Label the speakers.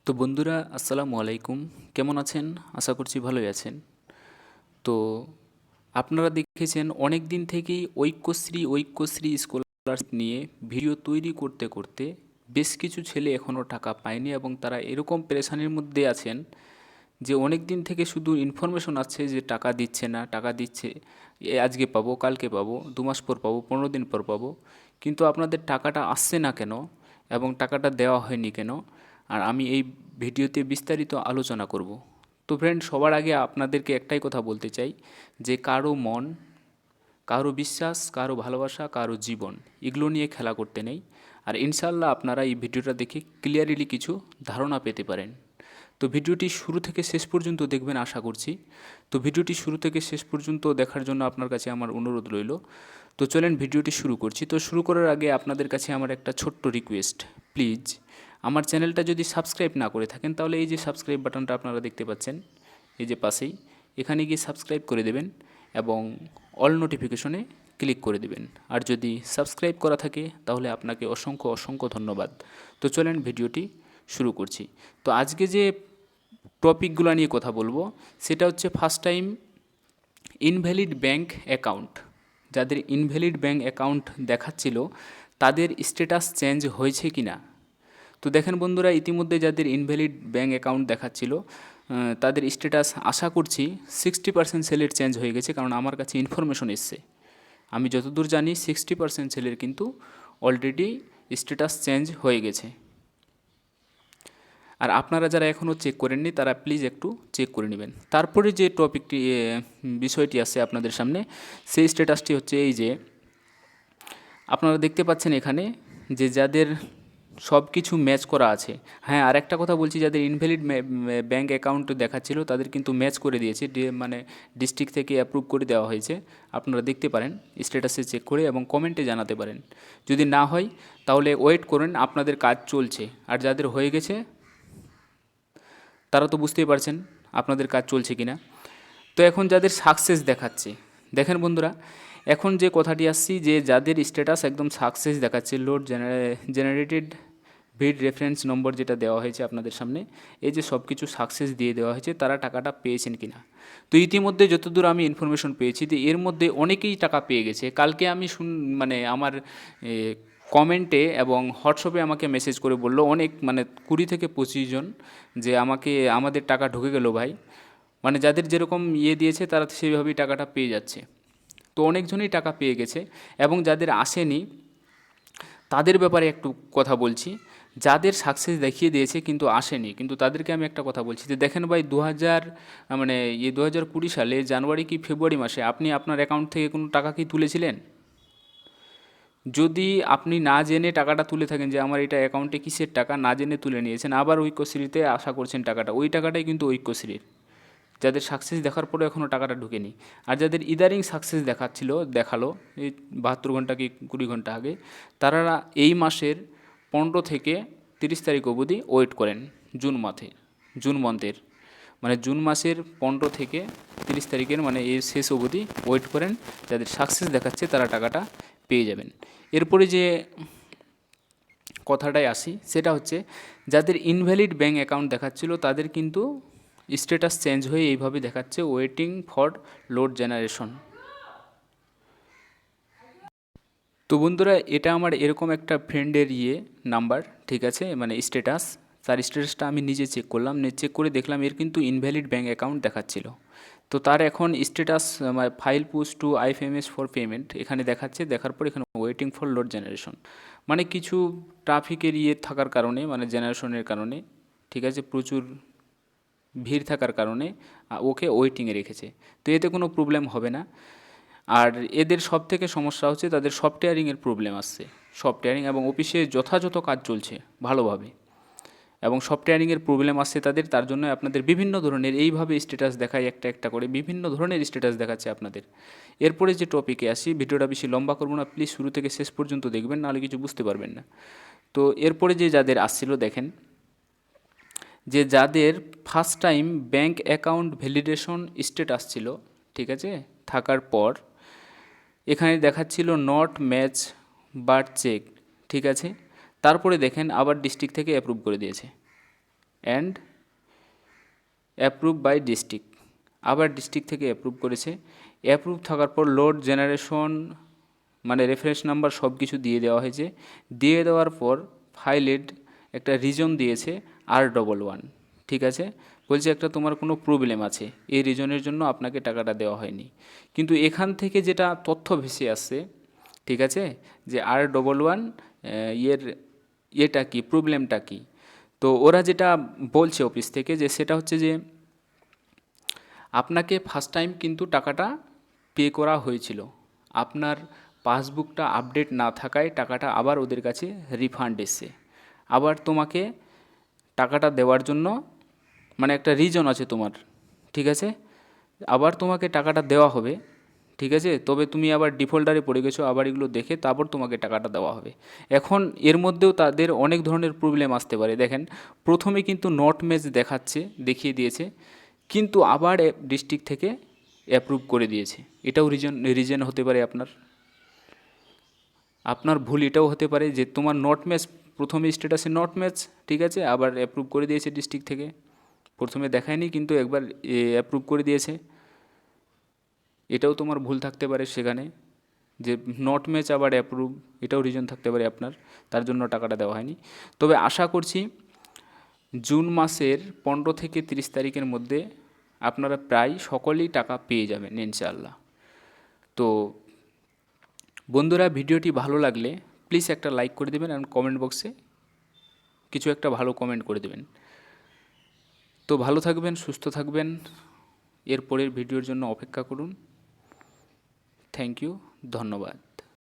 Speaker 1: তো বন্ধুরা, আসসালামু আলাইকুম। কেমন আছেন? আশা করছি ভালোই আছেন। তো আপনারা দেখেছেন অনেক দিন থেকেই ঐক্যশ্রী স্কলারশিপ নিয়ে ভিডিও তৈরি করতে করতে বেশ কিছু ছেলে এখনও টাকা পায়নি এবং তারা এরকম পেরেশানির মধ্যে আছেন যে অনেক দিন থেকে শুধু ইনফরমেশন আছে যে টাকা দিচ্ছে না, টাকা দিচ্ছে, আজকে পাবো, কালকে পাবো, 2 মাস পর পাবো, 15 দিন পর পাবো, কিন্তু আপনাদের টাকাটা আসছে না কেন এবং টাকাটা দেওয়া হয়নি কেন? আর আমি এই ভিডিওতে বিস্তারিত আলোচনা করব। তো ফ্রেন্ড, সবার আগে আপনাদেরকে একটাই কথা বলতে চাই যে কারো মন, কারো বিশ্বাস, কারো ভালোবাসা, কারো জীবন, এগুলো নিয়ে খেলা করতে নেই। আর ইনশাল্লাহ আপনারা এই ভিডিওটা দেখে ক্লিয়ারলি কিছু ধারণা পেতে পারেন। তো ভিডিওটি শুরু থেকে শেষ পর্যন্ত দেখবেন আশা করছি। তো ভিডিওটি শুরু থেকে শেষ পর্যন্ত দেখার জন্য আপনার কাছে আমার অনুরোধ রইল। তো চলেন ভিডিওটি শুরু করছি। তো শুরু করার আগে আপনাদের কাছে আমার একটা ছোট্ট রিকোয়েস্ট, প্লিজ আমার চ্যানেলটা যদি সাবস্ক্রাইব না করে থাকেন তাহলে এই যে সাবস্ক্রাইব বাটনটা আপনারা দেখতে পাচ্ছেন, এই যে পাশেই, এখানে গিয়ে সাবস্ক্রাইব করে দেবেন এবং অল নোটিফিকেশনে ক্লিক করে দেবেন। আর যদি সাবস্ক্রাইব করা থাকে তাহলে আপনাকে অসংখ্য অসংখ্য ধন্যবাদ। তো চলেন ভিডিওটি শুরু করছি। তো আজকে যে টপিকগুলো নিয়ে কথা বলবো সেটা হচ্ছে first time invalid bank account. যাদের ইনভ্যালিড ব্যাঙ্ক অ্যাকাউন্ট দেখাচ্ছিল তাদের স্ট্যাটাস চেঞ্জ হয়েছে কি না। তো দেখেন বন্ধুরা, ইতিমধ্যে যাদের ইনভ্যালিড ব্যাঙ্ক অ্যাকাউন্ট দেখাচ্ছিল তাদের স্ট্যাটাস আশা করছি 60% সেলের চেঞ্জ হয়ে গেছে, কারণ আমার কাছে ইনফরমেশন এসছে। আমি যতদূর জানি 60% সেলের কিন্তু অলরেডি স্ট্যাটাস চেঞ্জ হয়ে গেছে। আর আপনারা যারা এখনও চেক করেননি তারা প্লিজ একটু চেক করে নেবেন। তারপরে যে টপিকটি বিষয়টি আছে আপনাদের সামনে, সেই স্ট্যাটাসটি হচ্ছে এই যে আপনারা দেখতে পাচ্ছেন এখানে যে যাদের সব কিছু ম্যাচ করা আছে। হ্যাঁ, আর একটা কথা বলছি, যাদের ইনভ্যালিড ব্যাঙ্ক অ্যাকাউন্ট দেখাচ্ছিল তাদের কিন্তু ম্যাচ করে দিয়েছে, মানে ডিস্ট্রিক্ট থেকে অ্যাপ্রুভ করে দেওয়া হয়েছে। আপনারা দেখতে পারেন স্ট্যাটাসে চেক করে এবং কমেন্টে জানাতে পারেন। যদি না হয় তাহলে ওয়েট করুন, আপনাদের কাজ চলছে। আর যাদের হয়ে গেছে তারা তো বুঝতেই পারছেন আপনাদের কাজ চলছে কি না। তো এখন যাদের সাকসেস দেখাচ্ছে, দেখেন বন্ধুরা, এখন যে কথাটি আসছি যে যাদের স্ট্যাটাস একদম সাকসেস দেখাচ্ছে, লোড জেনারেটেড ভিড রেফারেন্স নম্বর যেটা দেওয়া হয়েছে আপনাদের সামনে, এই যে সব কিছু সাকসেস দিয়ে দেওয়া হয়েছে, তারা টাকাটা পেয়েছেন কি না। তো ইতিমধ্যে যতদূর আমি ইনফরমেশন পেয়েছি যে এর মধ্যে অনেকেই টাকা পেয়ে গেছে। কালকে আমি মানে আমার কমেন্টে এবং হোয়াটসঅ্যাপে আমাকে মেসেজ করে বললো অনেক, মানে 20 থেকে 25 জন, যে আমাদের টাকা ঢুকে গেল ভাই। মানে যাদের যেরকম দিয়েছে তারা সেইভাবেই টাকাটা পেয়ে যাচ্ছে। তো অনেকজনই টাকা পেয়ে গেছে। এবং যাদের আসেনি তাদের ব্যাপারে একটু কথা বলছি। যাদের সাকসেস দেখিয়ে দিয়েছে কিন্তু আসেনি, কিন্তু তাদেরকে আমি একটা কথা বলছি যে দেখেন ভাই, 2020 সালে জানুয়ারি কি ফেব্রুয়ারি মাসে আপনি আপনার অ্যাকাউন্ট থেকে কোনো টাকা কি তুলেছিলেন? যদি আপনি না জেনে টাকাটা তুলে থাকেন যে আমার এটা অ্যাকাউন্টে কিসের টাকা, না জেনে তুলে নিয়েছেন, আবার ঐক্যশ্রীতে আশা করছেন টাকাটা, ওই টাকাটাই কিন্তু ঐক্যশ্রীর। যাদের সাকসেস দেখার পরে এখনও টাকাটা ঢোকেনি। আর যাদের ইদারিং সাকসেস দেখালো এই 72 ঘন্টা কি 20 ঘন্টা আগে, তারা এই মাসের 15 থেকে 30 তারিখ অবধি ওয়েট করেন। জুন মান্থের, মানে জুন মাসের 15 থেকে 30 তারিখের, মানে এর শেষ অবধি ওয়েট করেন। যাদের সাকসেস দেখাচ্ছে তারা টাকাটা পেয়ে যাবেন। এরপরে যে কথাটায় আসি সেটা হচ্ছে যাদের ইনভ্যালিড ব্যাঙ্ক অ্যাকাউন্ট দেখাচ্ছিল তাদের কিন্তু স্ট্যাটাস চেঞ্জ হয়ে এইভাবে দেখাচ্ছে, ওয়েটিং ফর লোড জেনারেশন। তো বন্ধুরা, এটা আমার এরকম একটা ফ্রেন্ডের নাম্বার, ঠিক আছে, মানে স্ট্যাটাস, তার স্ট্যাটাসটা আমি নিজে চেক করলাম, চেক করে দেখলাম এর কিন্তু ইনভ্যালিড ব্যাঙ্ক অ্যাকাউন্ট দেখাচ্ছিল। তো তার এখন status file push to IFMS for payment এখানে দেখাচ্ছে, দেখার পর এখানে ওয়েটিং ফর লোড জেনারেশন, মানে কিছু ট্রাফিকের থাকার কারণে, মানে জেনারেশনের কারণে, ঠিক আছে, প্রচুর ভিড় থাকার কারণে ওকে ওয়েটিংয়ে রেখেছে। তো এতে কোনো প্রবলেম হবে না। আর এদের সব থেকে সমস্যা হচ্ছে তাদের সফটওয়্যারিংয়ের প্রবলেম আসছে। সফটওয়্যারিং এবং অফিসে যথাযথ কাজ চলছে ভালোভাবে, এবং সফটওয়্যারিংয়ের প্রবলেম আসছে তাদের, তার জন্য আপনাদের বিভিন্ন ধরনের এইভাবে স্ট্যাটাস দেখায়, একটা একটা করে বিভিন্ন ধরনের স্ট্যাটাস দেখাচ্ছে আপনাদের। এরপরে যে টপিকে আসি, ভিডিওটা বেশি লম্বা করবো না, প্লিজ শুরু থেকে শেষ পর্যন্ত দেখবেন, নাহলে কিছু বুঝতে পারবেন না। তো এরপরে যে যাদের আসছিল দেখেন, যে যাদের first time bank account validation status ছিল, ঠিক আছে, থাকার পর এখানে দেখাচ্ছিল নট ম্যাচ বাট চেক, ঠিক আছে, তারপরে দেখেন আবার ডিস্ট্রিক্ট থেকে অ্যাপ্রুভ করে দিয়েছে। অ্যান্ড অ্যাপ্রুভ বাই ডিস্ট্রিক্ট, আবার ডিস্ট্রিক্ট থেকে অ্যাপ্রুভ করেছে। অ্যাপ্রুভ থাকার পর লোড জেনারেশন মানে রেফারেন্স নাম্বার সব কিছু দিয়ে দেওয়া হয়েছে। দিয়ে দেওয়ার পর ফাইলের একটা রিজন দিয়েছে R11, ঠিক আছে। বলছে একটা তোমার কোনো প্রবলেম আছে, এই রিজনের জন্য আপনাকে টাকাটা দেওয়া হয়নি। কিন্তু এখান থেকে যেটা তথ্য ভেসে আসছে, ঠিক আছে, যে R11 ইয়ের ইয়েটা কি, প্রবলেমটা কি। তো ওরা যেটা বলছে অফিস থেকে, যে সেটা হচ্ছে যে আপনাকে ফার্স্ট টাইম কিন্তু টাকাটা পে করা হয়েছিল, আপনার পাসবুকটা আপডেট না থাকায় টাকাটা আবার ওদের কাছে রিফান্ড এসছে। আবার তোমাকে টাকাটা দেওয়ার জন্য মানে একটা রিজন আছে তোমার, ঠিক আছে, আবার তোমাকে টাকাটা দেওয়া হবে, ঠিক আছে। তবে তুমি আবার ডিফল্টারে পড়ে গেছো, আবার এগুলো দেখে তারপর তোমাকে টাকাটা দেওয়া হবে। এখন এর মধ্যেও তাদের অনেক ধরনের প্রবলেম আসতে পারে। দেখেন, প্রথমে কিন্তু নট ম্যাচ দেখিয়ে দিয়েছে, কিন্তু আবার ডিস্ট্রিক্ট থেকে অ্যাপ্রুভ করে দিয়েছে। এটাও রিজন হতে পারে আপনার, আপনার ভুল এটাও হতে পারে যে তোমার নট ম্যাচ, প্রথমে স্ট্যাটাসে নট ম্যাচ, ঠিক আছে, আবার অ্যাপ্রুভ করে দিয়েছে ডিস্ট্রিক্ট থেকে। প্রথমে দেখায়নি কিন্তু একবার অ্যাপ্রুভ করে দিয়েছে, এটাও তোমার ভুল থাকতে পারে সেখানে, যে নট ম্যাচ আবার অ্যাপ্রুভ, এটাও রিজন থাকতে পারে আপনার, তার জন্য টাকাটা দেওয়া হয়নি। তবে আশা করছি জুন মাসের 15 থেকে 30 তারিখের মধ্যে আপনারা প্রায় সকলেই টাকা পেয়ে যাবেন ইনশাআল্লাহ। তো বন্ধুরা, ভিডিওটি ভালো লাগলে প্লিজ একটা লাইক করে দেবেন এবং কমেন্ট বক্সে কিছু একটা ভালো কমেন্ট করে দেবেন। তো ভালো থাকবেন, সুস্থ থাকবেন, এর পরের ভিডিওর জন্য অপেক্ষা করুন। থ্যাংক ইউ, ধন্যবাদ।